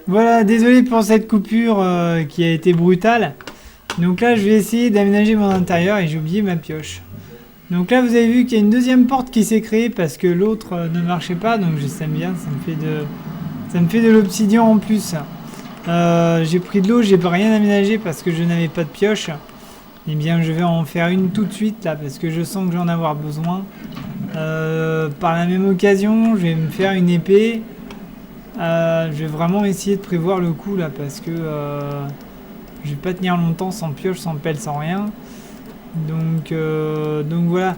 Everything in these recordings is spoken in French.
Voilà, désolé pour cette coupure qui a été brutale. Donc là, je vais essayer d'aménager mon intérieur et j'ai oublié ma pioche. Donc là, vous avez vu qu'il y a une deuxième porte qui s'est créée parce que l'autre ne marchait pas. Donc je sais bien, ça me fait de l'obsidian en plus. J'ai pris de l'eau, j'ai pas rien aménagé parce que je n'avais pas de pioche. Eh bien, je vais en faire une tout de suite là parce que je sens que j'en ai avoir besoin. Par la même occasion, je vais me faire une épée. Je vais vraiment essayer de prévoir le coup là parce que je vais pas tenir longtemps sans pioche, sans pelle, sans rien. Donc voilà.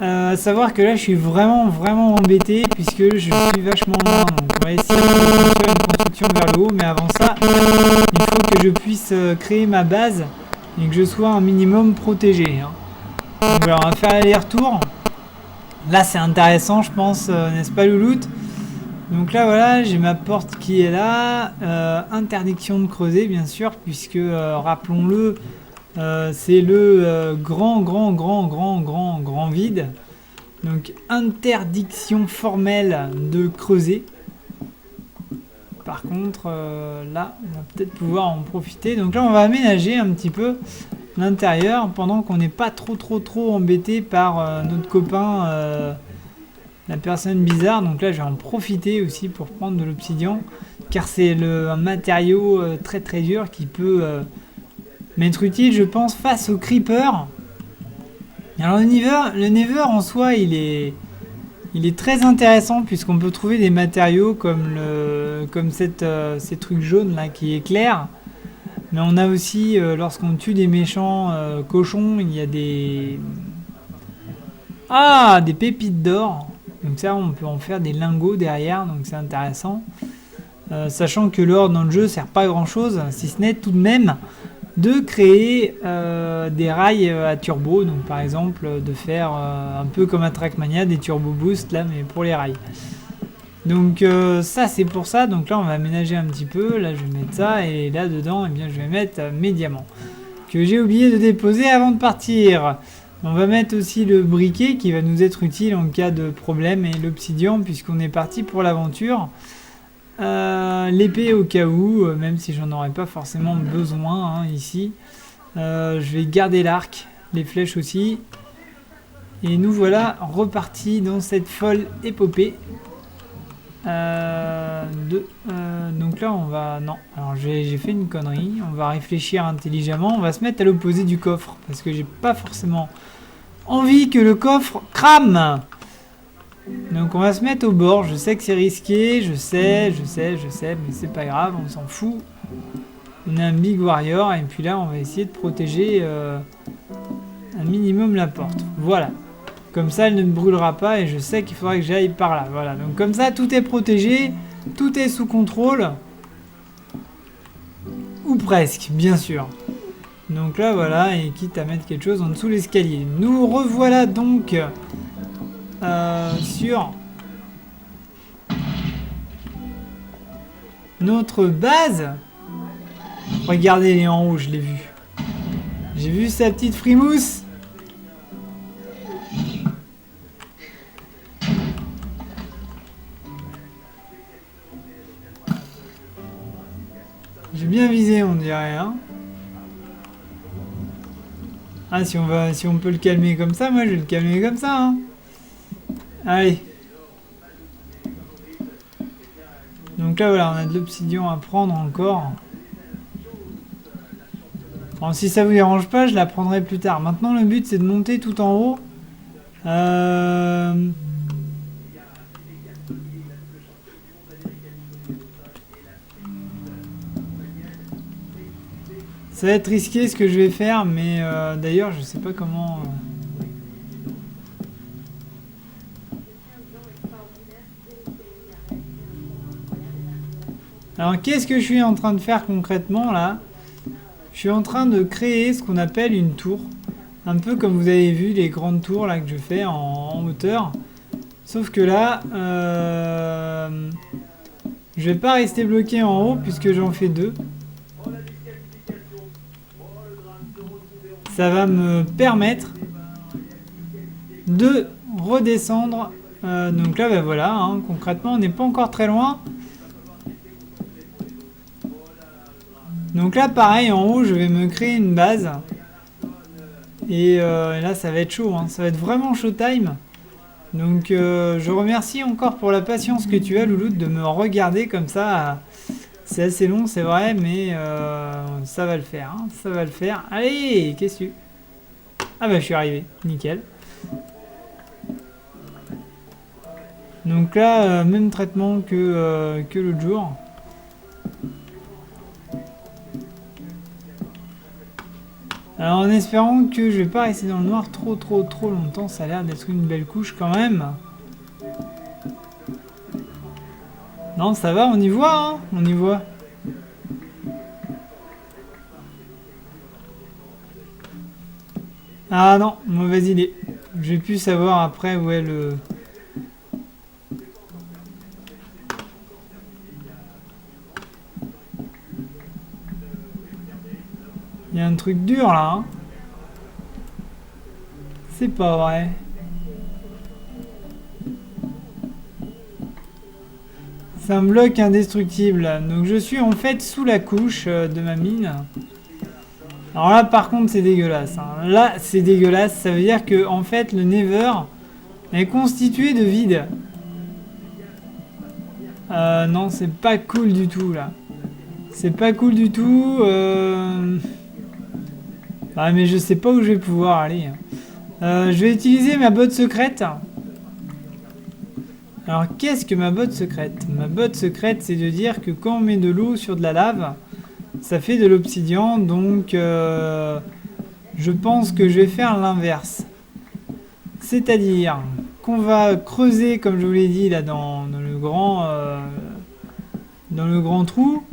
À savoir que là je suis vraiment embêté puisque je suis vachement loin. Donc on va essayer de faire une construction vers le haut, mais avant ça, il faut que je puisse créer ma base et que je sois un minimum protégé. Hein. Donc voilà, on va faire l'aller-retour. Là c'est intéressant je pense, n'est-ce pas Louloute? Donc là voilà, j'ai ma porte qui est là, interdiction de creuser bien sûr, puisque rappelons-le, c'est le grand vide. Donc interdiction formelle de creuser. Par contre, là, on va peut-être pouvoir en profiter. Donc là, on va aménager un petit peu l'intérieur pendant qu'on n'est pas trop embêté par notre copain, la personne bizarre. Donc là, je vais en profiter aussi pour prendre de l'obsidian, car c'est un matériau très dur qui peut m'être utile, je pense, face aux creepers. Alors le Nether en soi, il est très intéressant puisqu'on peut trouver des matériaux comme ces trucs jaunes là qui éclairent. Mais on a aussi, lorsqu'on tue des méchants cochons, il y a des pépites d'or. Donc ça, on peut en faire des lingots derrière, donc c'est intéressant. Sachant que l'or dans le jeu sert pas à grand chose, si ce n'est tout de même de créer des rails à turbo. Donc par exemple de faire un peu comme à Trackmania des turbo boost là, mais pour les rails. Donc ça c'est pour ça. Donc là on va aménager un petit peu. Là je vais mettre ça et là dedans eh bien je vais mettre mes diamants que j'ai oublié de déposer avant de partir. On va mettre aussi le briquet qui va nous être utile en cas de problème et l'obsidian puisqu'on est parti pour l'aventure. L'épée au cas où, même si j'en aurais pas forcément besoin hein, ici. Je vais garder l'arc, les flèches aussi. Et nous voilà repartis dans cette folle épopée. Donc là on va... Non, alors j'ai fait une connerie. On va réfléchir intelligemment. On va se mettre à l'opposé du coffre. Parce que j'ai pas forcément envie que le coffre crame. Donc on va se mettre au bord. Je sais que c'est risqué. Je sais. Mais c'est pas grave, on s'en fout. On est un big warrior. Et puis là on va essayer de protéger un minimum la porte. Voilà. Comme ça, elle ne me brûlera pas et je sais qu'il faudrait que j'aille par là. Voilà, donc comme ça, tout est protégé, tout est sous contrôle. Ou presque, bien sûr. Donc là, voilà, et quitte à mettre quelque chose en dessous l'escalier. Nous revoilà donc sur notre base. Regardez, elle est en haut, je l'ai vu. J'ai vu sa petite frimousse. J'ai bien visé, on dirait, hein. Ah, si on peut le calmer comme ça, moi je vais le calmer comme ça, hein. Allez. Donc là, voilà, on a de l'obsidian à prendre encore. Bon, si ça vous dérange pas, je la prendrai plus tard. Maintenant, le but, c'est de monter tout en haut. Ça va être risqué ce que je vais faire, mais d'ailleurs, je sais pas comment... Alors, qu'est-ce que je suis en train de faire concrètement, là? Je suis en train de créer ce qu'on appelle une tour. Un peu comme vous avez vu les grandes tours, là, que je fais en hauteur. Sauf que là... je vais pas rester bloqué en haut, puisque j'en fais deux. Ça va me permettre de redescendre. Donc là, ben voilà, hein, concrètement, on n'est pas encore très loin. Donc là, pareil, en haut, je vais me créer une base. Et là, ça va être chaud, hein. Ça va être vraiment showtime. Donc, je remercie encore pour la patience que tu as, Louloute, de me regarder comme ça. C'est assez long, c'est vrai, mais ça va le faire, hein. Ça va le faire. Allez, qu'est-ce que tu... Ah bah, je suis arrivé. Nickel. Donc là, même traitement que l'autre jour. Alors en espérant que je vais pas rester dans le noir trop longtemps, ça a l'air d'être une belle couche quand même. Non, ça va, on y voit, hein, on y voit. Ah non, mauvaise idée. Je vais plus savoir après où est le... Il y a un truc dur là, hein. C'est pas vrai. C'est un bloc indestructible. Donc je suis en fait sous la couche de ma mine. Alors là par contre c'est dégueulasse, hein. Là c'est dégueulasse. Ça veut dire que en fait le Nether est constitué de vide. Non, c'est pas cool du tout là. C'est pas cool du tout. Ah mais je sais pas où je vais pouvoir aller. Je vais utiliser ma botte secrète. Alors qu'est-ce que ma botte secrète? Ma botte secrète, c'est de dire que quand on met de l'eau sur de la lave, ça fait de l'obsidian. Donc je pense que je vais faire l'inverse. C'est-à-dire qu'on va creuser, comme je vous l'ai dit, là dans le grand trou,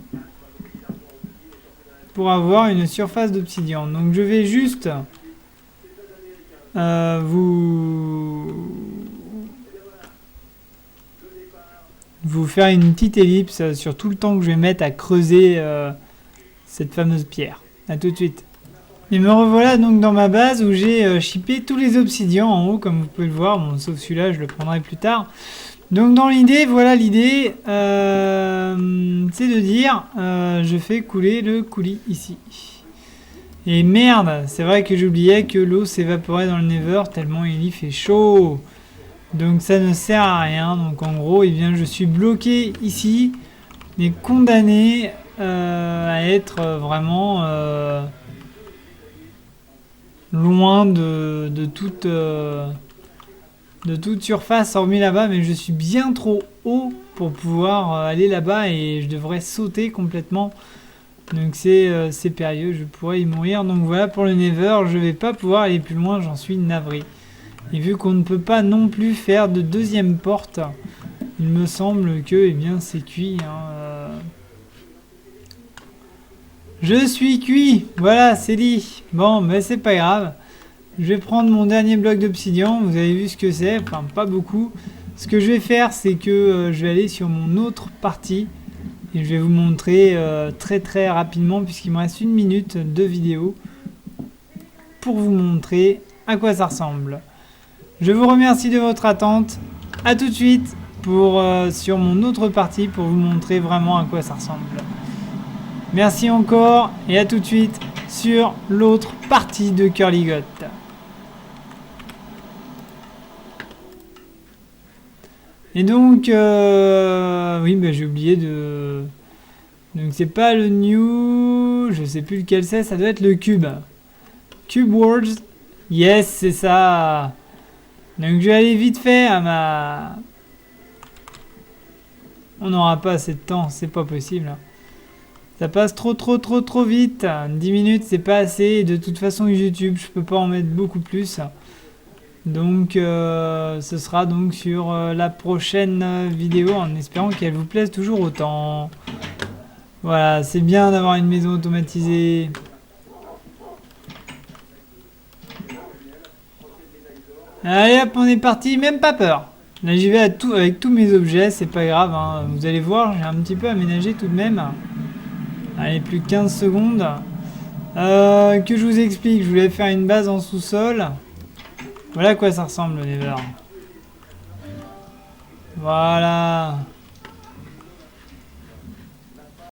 pour avoir une surface d'obsidian. Donc je vais juste vous faire une petite ellipse sur tout le temps que je vais mettre à creuser cette fameuse pierre. A tout de suite. Et me revoilà donc dans ma base où j'ai shippé tous les obsidians en haut, comme vous pouvez le voir, bon, sauf celui-là, je le prendrai plus tard. Donc dans l'idée, voilà l'idée, c'est de dire, je fais couler le coulis ici. Et merde, c'est vrai que j'oubliais que l'eau s'évaporait dans le Nether tellement il y fait chaud. Donc ça ne sert à rien. Donc en gros, eh bien, je suis bloqué ici, mais condamné à être vraiment loin de toute surface, hormis là-bas. Mais je suis bien trop haut pour pouvoir aller là-bas et je devrais sauter complètement. Donc c'est périlleux, je pourrais y mourir. Donc voilà pour le Nether, je vais pas pouvoir aller plus loin, j'en suis navré. Et vu qu'on ne peut pas non plus faire de deuxième porte, il me semble que eh bien c'est cuit, hein. Je suis cuit, voilà, c'est dit. Bon, mais c'est pas grave. Je vais prendre mon dernier bloc d'obsidian, vous avez vu ce que c'est, enfin pas beaucoup. Ce que je vais faire, c'est que je vais aller sur mon autre partie. Et je vais vous montrer très rapidement, puisqu'il me reste 1 minute de vidéo, pour vous montrer à quoi ça ressemble. Je vous remercie de votre attente. A tout de suite sur mon autre partie pour vous montrer vraiment à quoi ça ressemble. Merci encore et à tout de suite sur l'autre partie de Curly-Got. Et donc, oui, bah, j'ai oublié de... Donc c'est pas le new... Je sais plus lequel c'est, ça doit être le cube. Cube Words. Yes, c'est ça. Donc je vais aller vite fait à ma... On n'aura pas assez de temps, c'est pas possible. Ça passe trop vite. 10 minutes, c'est pas assez. Et de toute façon, YouTube, je peux pas en mettre beaucoup plus. Donc ce sera donc sur la prochaine vidéo en espérant qu'elle vous plaise toujours autant. Voilà, c'est bien d'avoir une maison automatisée. Allez hop, on est parti, même pas peur. Là j'y vais avec tous mes objets, c'est pas grave, hein. Vous allez voir, j'ai un petit peu aménagé tout de même. Allez, plus que 15 secondes. Que je vous explique, je voulais faire une base en sous-sol. Voilà à quoi ça ressemble le Nether. Voilà.